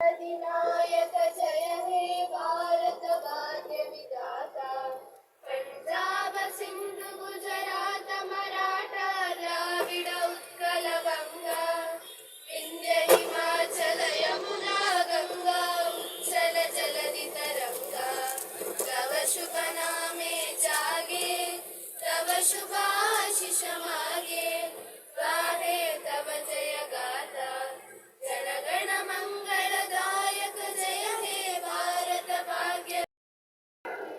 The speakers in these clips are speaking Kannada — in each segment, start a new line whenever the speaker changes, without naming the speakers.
अधिनायक जय हे भारत भाग्य विधाता पंजाब सिंधु गुजरात मराठा द्राविड उत्कल गंगा विंध्य हिमाचल यमुना गंगा उच्चल जलधि तरंगा तव शुभ नामे जागे तव शुभाशिष मागे गाहे तव जय गाथा जनगण मंगलदायक जय हे भारत भाग्य.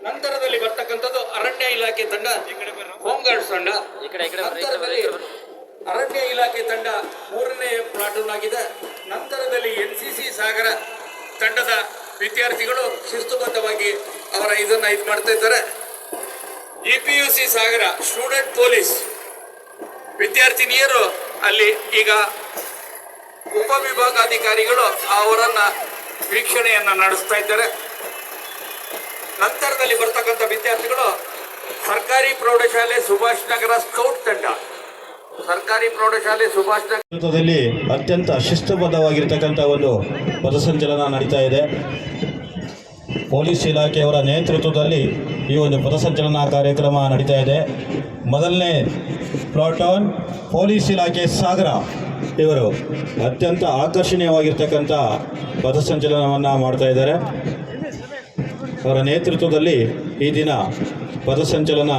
ನಂತರದಲ್ಲಿ ಬರ್ತಕ್ಕಂಥದ್ದು ಅರಣ್ಯ ಇಲಾಖೆ ತಂಡ, ಹೋಮ್ ಗಾರ್ಡ್ಸ್ ತಂಡ. ನಂತರದಲ್ಲಿ ಅರಣ್ಯ ಇಲಾಖೆ ತಂಡ 3ನೇ ಪ್ಲಾಟೂನ್ ಆಗಿದೆ. ನಂತರದಲ್ಲಿ NCC ಸಾಗರ ತಂಡದ ವಿದ್ಯಾರ್ಥಿಗಳು ಶಿಸ್ತುಬದ್ಧವಾಗಿ ಅವರ ಇದನ್ನ ಮಾಡ್ತಾ ಇದ್ದಾರೆ. EPUC ಸಾಗರ ಸ್ಟೂಡೆಂಟ್ ಪೊಲೀಸ್ ವಿದ್ಯಾರ್ಥಿನಿಯರು ಅಲ್ಲಿ ಈಗ ಉಪವಿಭಾಗಾಧಿಕಾರಿಗಳು ಅವರನ್ನ ವೀಕ್ಷಣೆಯನ್ನ ನಡೆಸ್ತಾ ಇದ್ದಾರೆ. ನಂತರದಲ್ಲಿ ಬರ್ತಕ್ಕಂಥ ವಿದ್ಯಾರ್ಥಿಗಳು ಸರ್ಕಾರಿ ಪ್ರೌಢಶಾಲೆ ಸುಭಾಷ್ ನಗರ ಸ್ಕೌಟ್ ತಂಡ. ಸರ್ಕಾರಿ ಪ್ರೌಢಶಾಲೆ ಸುಭಾಷ್
ನಗರದಲ್ಲಿ ಅತ್ಯಂತ ಶಿಸ್ತುಬದ್ಧವಾಗಿರ್ತಕ್ಕಂಥ ಒಂದು ಪಥಸಂಚಲನ ನಡೀತಾ ಇದೆ. ಪೊಲೀಸ್ ಇಲಾಖೆಯವರ ನೇತೃತ್ವದಲ್ಲಿ ಈ ಒಂದು ಪಥಸಂಚಲನ ಕಾರ್ಯಕ್ರಮ ನಡೀತಾ ಇದೆ. ಮೊದಲನೇ ಪ್ಲಾಟೂನ್ ಪೊಲೀಸ್ ಇಲಾಖೆ ಸಾಗರ ಇವರು ಅತ್ಯಂತ ಆಕರ್ಷಣೀಯವಾಗಿರ್ತಕ್ಕಂಥ ಪಥಸಂಚಲನವನ್ನು ಮಾಡ್ತಾ ಇದ್ದಾರೆ. ಅವರ ನೇತೃತ್ವದಲ್ಲಿ ಈ ದಿನ ಪಥಸಂಚಲನ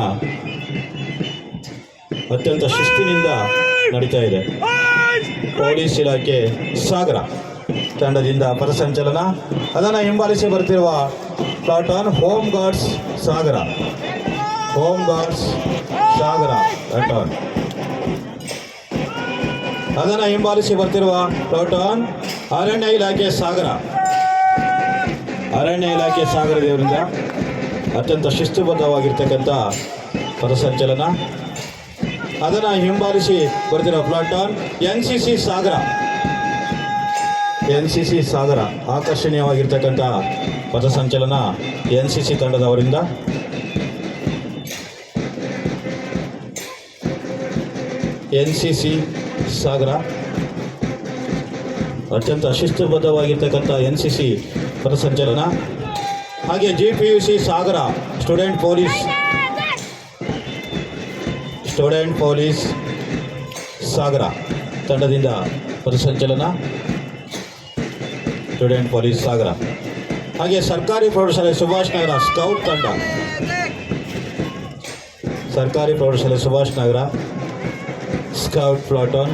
ಅತ್ಯಂತ ಶಿಸ್ತಿನಿಂದ ನಡೀತಾ ಇದೆ. ಪೊಲೀಸ್ ಇಲಾಖೆ ಸಾಗರ ತಂಡದಿಂದ ಪಥಸಂಚಲನ, ಅದನ್ನು ಹಿಂಬಾಲಿಸಿ ಬರ್ತಿರುವ ಪ್ಲಾಟೂನ್ ಹೋಮ್ ಗಾರ್ಡ್ಸ್ ಸಾಗರ, ಹೋಮ್ ಗಾರ್ಡ್ಸ್ ಸಾಗರ ಪ್ಲಾಟೂನ್, ಅದನ್ನು ಹಿಂಬಾಲಿಸಿ ಬರ್ತಿರುವ ಪ್ಲಾಟೂನ್ ಅರಣ್ಯ ಇಲಾಖೆ ಸಾಗರ, ಅರಣ್ಯ ಇಲಾಖೆ ಸಾಗರದೇವರಿಂದ ಅತ್ಯಂತ ಶಿಸ್ತುಬದ್ಧವಾಗಿರ್ತಕ್ಕಂಥ ಪಥಸಂಚಲನ, ಅದನ್ನು ಹಿಂಬಾಲಿಸಿ ಬರ್ತಿರೋ ಪ್ಲಾಟೂನ್ NCC ಸಾಗರ, NCC ಸಾಗರ ಆಕರ್ಷಣೀಯವಾಗಿರ್ತಕ್ಕಂಥ ಪಥಸಂಚಲನ NCC ತಂಡದವರಿಂದ. NCC ಸಾಗರ ಅತ್ಯಂತ ಶಿಸ್ತುಬದ್ಧವಾಗಿರ್ತಕ್ಕಂಥ NCC ಪಥಸಂಚಲನ. ಹಾಗೆ GPUC ಸಾಗರ ಸ್ಟೂಡೆಂಟ್ ಪೊಲೀಸ್ ಸಾಗರ ತಂಡದಿಂದ ಪಥಸಂಚಲನ, ಸ್ಟೂಡೆಂಟ್ ಪೊಲೀಸ್ ಸಾಗರ. ಹಾಗೆ ಸರ್ಕಾರಿ ಪ್ರೌಢಶಾಲೆ ಸುಭಾಷ್ ನಗರ ಸ್ಕೌಟ್ ತಂಡ, ಸರ್ಕಾರಿ ಪ್ರೌಢಶಾಲೆ ಸುಭಾಷ್ ನಗರ ಸ್ಕೌಟ್ ಪ್ಲಾಟೂನ್.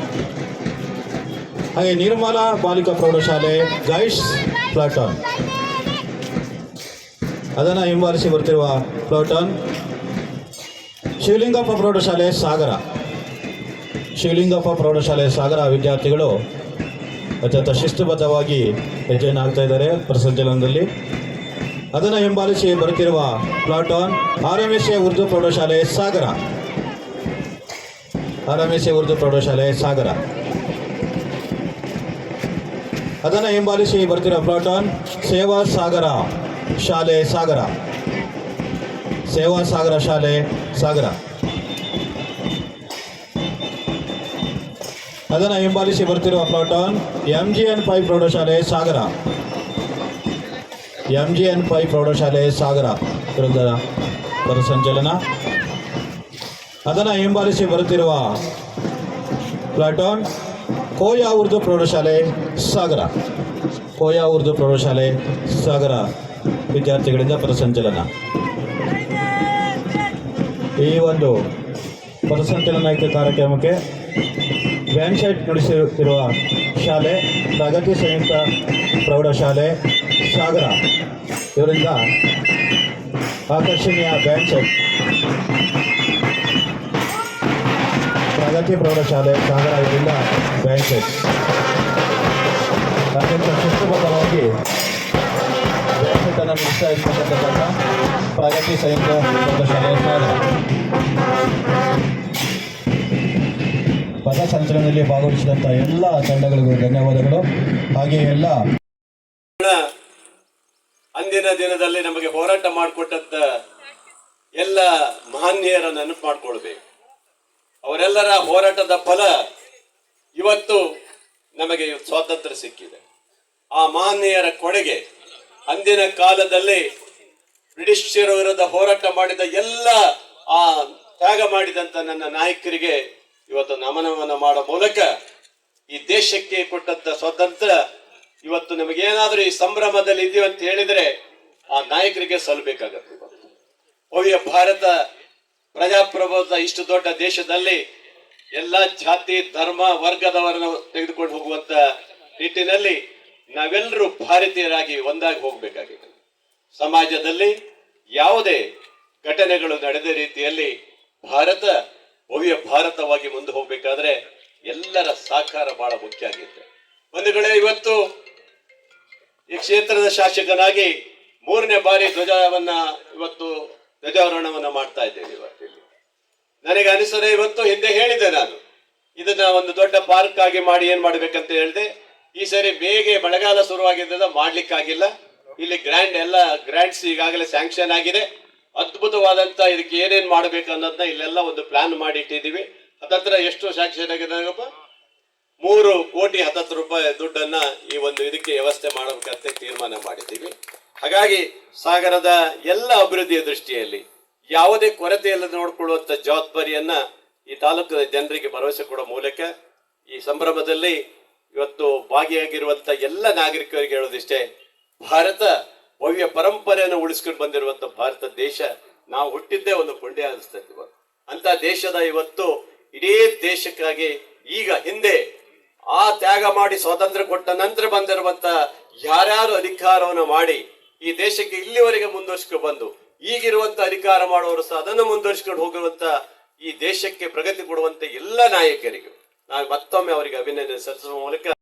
ಹಾಗೆ ನಿರ್ಮಲಾ ಬಾಲಿಕಾ ಪ್ರೌಢಶಾಲೆ ಗೈಡ್ಸ್ ಪ್ಲಾಟೂನ್, ಅದನ್ನು ಹಿಂಬಾಲಿಸಿ ಬರ್ತಿರುವ ಪ್ಲಾಟೂನ್ ಶಿವಲಿಂಗಪ್ಪ ಪ್ರೌಢಶಾಲೆ ಸಾಗರ, ಶಿವಲಿಂಗಪ್ಪ ಪ್ರೌಢಶಾಲೆ ಸಾಗರ ವಿದ್ಯಾರ್ಥಿಗಳು ಅತ್ಯಂತ ಶಿಸ್ತುಬದ್ಧವಾಗಿ ಹೆಜ್ಜೆಯನ್ನು ಹಾಕ್ತಾ ಇದ್ದಾರೆ ಪಥಸಂಚಲನದಲ್ಲಿ. ಅದನ್ನು ಹಿಂಬಾಲಿಸಿ ಬರುತ್ತಿರುವ ಪ್ಲಾಟೂನ್ RMSA ಉರ್ದು ಪ್ರೌಢಶಾಲೆ ಸಾಗರ, RMSA ಉರ್ದು ಪ್ರೌಢಶಾಲೆ ಸಾಗರ, ಅದನ್ನು ಹಿಂಬಾಲಿಸಿ ಬರ್ತಿರೋ ಪ್ಲಾಟೂನ್ ಸೇವಾ ಸಾಗರ ಶಾಲೆ ಸಾಗರ, ಸೇವಾ ಸಾಗರ ಶಾಲೆ ಸಾಗರ, ಅದನ್ನು ಹಿಂಬಾಲಿಸಿ ಬರ್ತಿರುವ ಪ್ಲಾಟೂನ್ MGN 5 ಪ್ರೌಢಶಾಲೆ ಸಾಗರ, MGN 5 ಪ್ರೌಢಶಾಲೆ ಸಾಗರ ವಿರುದ್ಧ ಪಥಸಂಚಲನ, ಅದನ್ನು ಹಿಂಬಾಲಿಸಿ ಬರುತ್ತಿರುವ ಪ್ಲಾಟೂನ್ ಕೋಯಾ ಉರ್ದು ಪ್ರೌಢಶಾಲೆ ಸಾಗರ, ಕೋಯಾ ಉರ್ದು ಪ್ರೌಢಶಾಲೆ ಸಾಗರ ವಿದ್ಯಾರ್ಥಿಗಳಿಂದ ಪಥಸಂಚಲನ. ಈ ಒಂದು ಪಥಸಂಚಲನ ಕಾರ್ಯಕ್ರಮಕ್ಕೆ ಬ್ಯಾಂಡ್ ಸೆಟ್ ನಡೆಸುತ್ತಿರುವ ಶಾಲೆ ಪ್ರಗತಿ ಸಂಯುಕ್ತ ಪ್ರೌಢಶಾಲೆ ಸಾಗರ ಇವರಿಂದ ಆಕರ್ಷಣೀಯ ಬ್ಯಾಂಡ್ ಸೆಟ್, ಪ್ರಗತಿ ಪ್ರೌಢಶಾಲೆ ಸಾಗರ ಇವರಿಂದ ಬ್ಯಾಂಡ್ ಸೆಟ್ ಅತ್ಯಂತ ಶಿಸ್ತುಬದ್ಧವಾಗಿ ಬ್ಯಾಂಡ್ ಸೆಟ್ಟನ್ನು ನಡೆಸ್ತಾ ಇರ್ತಕ್ಕಂಥ ಪ್ರಗತಿ ಸಂಯುಕ್ತ ಪ್ರೌಢಶಾಲೆ ಸಾಗರ. ಪಥಸಂಚಲನದಲ್ಲಿ ಭಾಗವಹಿಸಿದಂಥ ಎಲ್ಲ ತಂಡಗಳಿಗೂ ಧನ್ಯವಾದಗಳು. ಹಾಗೆ ಎಲ್ಲ
ಅಂದಿನ ದಿನದಲ್ಲಿ ನಮಗೆ ಹೋರಾಟ ಮಾಡಿಕೊಟ್ಟಂತ ಎಲ್ಲ ಮಹನೀಯರ ನೆನಪು ಮಾಡ್ಕೊಳ್ಬೇಕು. ಅವರೆಲ್ಲರ ಹೋರಾಟದ ಫಲ ಇವತ್ತು ನಮಗೆ ಸ್ವಾತಂತ್ರ್ಯ ಸಿಕ್ಕಿದೆ. ಆ ಮಹನೀಯರ ಕೊಡುಗೆ. ಅಂದಿನ ಕಾಲದಲ್ಲಿ ಬ್ರಿಟಿಷರ ವಿರುದ್ಧ ಹೋರಾಟ ಮಾಡಿದ ಎಲ್ಲ ಆ ತ್ಯಾಗ ಮಾಡಿದಂತ ನನ್ನ ನಾಯಕರಿಗೆ ಇವತ್ತು ನಮನವನ್ನು ಮಾಡೋ ಮೂಲಕ ಈ ದೇಶಕ್ಕೆ ಕೊಟ್ಟಂತ ಸ್ವಾತಂತ್ರ್ಯ ಇವತ್ತು ನಮಗೇನಾದ್ರೂ ಈ ಸಂಭ್ರಮದಲ್ಲಿ ಇದೀವಿ ಅಂತ ಹೇಳಿದ್ರೆ ಆ ನಾಯಕರಿಗೆ ಸಲ್ಲಬೇಕಾಗತ್ತೆ. ಭವ್ಯ ಭಾರತ ಪ್ರಜಾಪ್ರಭುತ್ವ ಇಷ್ಟು ದೊಡ್ಡ ದೇಶದಲ್ಲಿ ಎಲ್ಲ ಜಾತಿ ಧರ್ಮ ವರ್ಗದವರನ್ನು ತೆಗೆದುಕೊಂಡು ಹೋಗುವಂತ ನಿಟ್ಟಿನಲ್ಲಿ ನಾವೆಲ್ಲರೂ ಭಾರತೀಯರಾಗಿ ಒಂದಾಗಿ ಹೋಗ್ಬೇಕಾಗಿದೆ. ಸಮಾಜದಲ್ಲಿ ಯಾವುದೇ ಘಟನೆಗಳು ನಡೆದ ರೀತಿಯಲ್ಲಿ ಭಾರತ ಭವ್ಯ ಭಾರತವಾಗಿ ಮುಂದೆ ಹೋಗ್ಬೇಕಾದ್ರೆ ಎಲ್ಲರ ಸಹಕಾರ ಬಹಳ ಮುಖ್ಯ ಆಗಿದೆ. ಬಂಧುಗಳೇ, ಇವತ್ತು ಈ ಕ್ಷೇತ್ರದ ಶಾಸಕನಾಗಿ 3ನೇ ಬಾರಿ ಧ್ವಜಾರೋಹಣವನ್ನ ಮಾಡ್ತಾ ಇದ್ದೇನೆ. ಇವತ್ತಿಲ್ಲಿ ನನಗೆ ಅನಿಸದೆ, ಇವತ್ತು ಹಿಂದೆ ಹೇಳಿದೆ ನಾನು ಇದನ್ನ ಒಂದು ದೊಡ್ಡ ಪಾರ್ಕ್ ಆಗಿ ಮಾಡಿ ಏನ್ ಮಾಡ್ಬೇಕಂತ ಹೇಳಿದೆ. ಈ ಸರಿ ಬೇಗ ಮಳೆಗಾಲ ಶುರುವಾಗಿದ್ದರಿಂದ ಮಾಡ್ಲಿಕ್ಕಾಗಿಲ್ಲ. ಇಲ್ಲಿ ಗ್ರ್ಯಾಂಡ್ಸ್ ಈಗಾಗಲೇ ಸ್ಯಾಂಕ್ಷನ್ ಆಗಿದೆ. ಅದ್ಭುತವಾದಂತ ಇದಕ್ಕೆ ಏನೇನ್ ಮಾಡ್ಬೇಕು ಅನ್ನೋದನ್ನ ಇಲ್ಲೆಲ್ಲ ಒಂದು ಪ್ಲಾನ್ ಮಾಡಿ ಇಟ್ಟಿದೀವಿ. ಹತ್ತತ್ರ ಎಷ್ಟು ಸ್ಯಾಂಕ್ಷನ್ ಆಗಿದೆ? 3,70,00,000 ದುಡ್ಡನ್ನ ಈ ಒಂದು ಇದಕ್ಕೆ ವ್ಯವಸ್ಥೆ ಮಾಡಬೇಕಂತ ತೀರ್ಮಾನ ಮಾಡಿದ್ದೀವಿ. ಹಾಗಾಗಿ ಸಾಗರದ ಎಲ್ಲ ಅಭಿವೃದ್ಧಿಯ ದೃಷ್ಟಿಯಲ್ಲಿ ಯಾವುದೇ ಕೊರತೆಯನ್ನು ನೋಡಿಕೊಳ್ಳುವಂತ ಜವಾಬ್ದಾರಿಯನ್ನ ಈ ತಾಲೂಕಿನ ಜನರಿಗೆ ಭರವಸೆ ಕೊಡೋ ಮೂಲಕ ಈ ಸಂಭ್ರಮದಲ್ಲಿ ಇವತ್ತು ಭಾಗಿಯಾಗಿರುವಂತ ಎಲ್ಲ ನಾಗರಿಕರಿಗೆ ಹೇಳೋದಿಷ್ಟೇ, ಭಾರತ ಭವ್ಯ ಪರಂಪರೆಯನ್ನು ಉಳಿಸ್ಕೊಂಡು ಬಂದಿರುವಂತ ಭಾರತ ದೇಶ. ನಾವು ಹುಟ್ಟಿದ್ದೇ ಒಂದು ಪುಣ್ಯ ಅನಿಸ್ತದೆ. ಅಂತ ದೇಶದ ಇವತ್ತು ಇಡೀ ದೇಶಕ್ಕಾಗಿ ಈಗ ಹಿಂದೆ ಆ ತ್ಯಾಗ ಮಾಡಿ ಸ್ವಾತಂತ್ರ್ಯ ಕೊಟ್ಟ ನಂತರ ಬಂದಿರುವಂತ ಯಾರ್ಯಾರು ಅಧಿಕಾರವನ್ನು ಮಾಡಿ ಈ ದೇಶಕ್ಕೆ ಇಲ್ಲಿವರೆಗೆ ಮುಂದುವರ್ಸ್ಕೊಂಡು ಬಂದು ಈಗಿರುವಂತ ಅಧಿಕಾರ ಮಾಡುವವರು ಸಹ ಅದನ್ನು ಮುಂದುವರ್ಸ್ಕೊಂಡು ಹೋಗುವಂತ ಈ ದೇಶಕ್ಕೆ ಪ್ರಗತಿ ಕೊಡುವಂತ ಎಲ್ಲ ನಾಯಕರಿಗೂ ನಾವು ಮತ್ತೊಮ್ಮೆ ಅವರಿಗೆ ಅಭಿನಂದನೆ ಸಲ್ಲಿಸುವ ಮೂಲಕ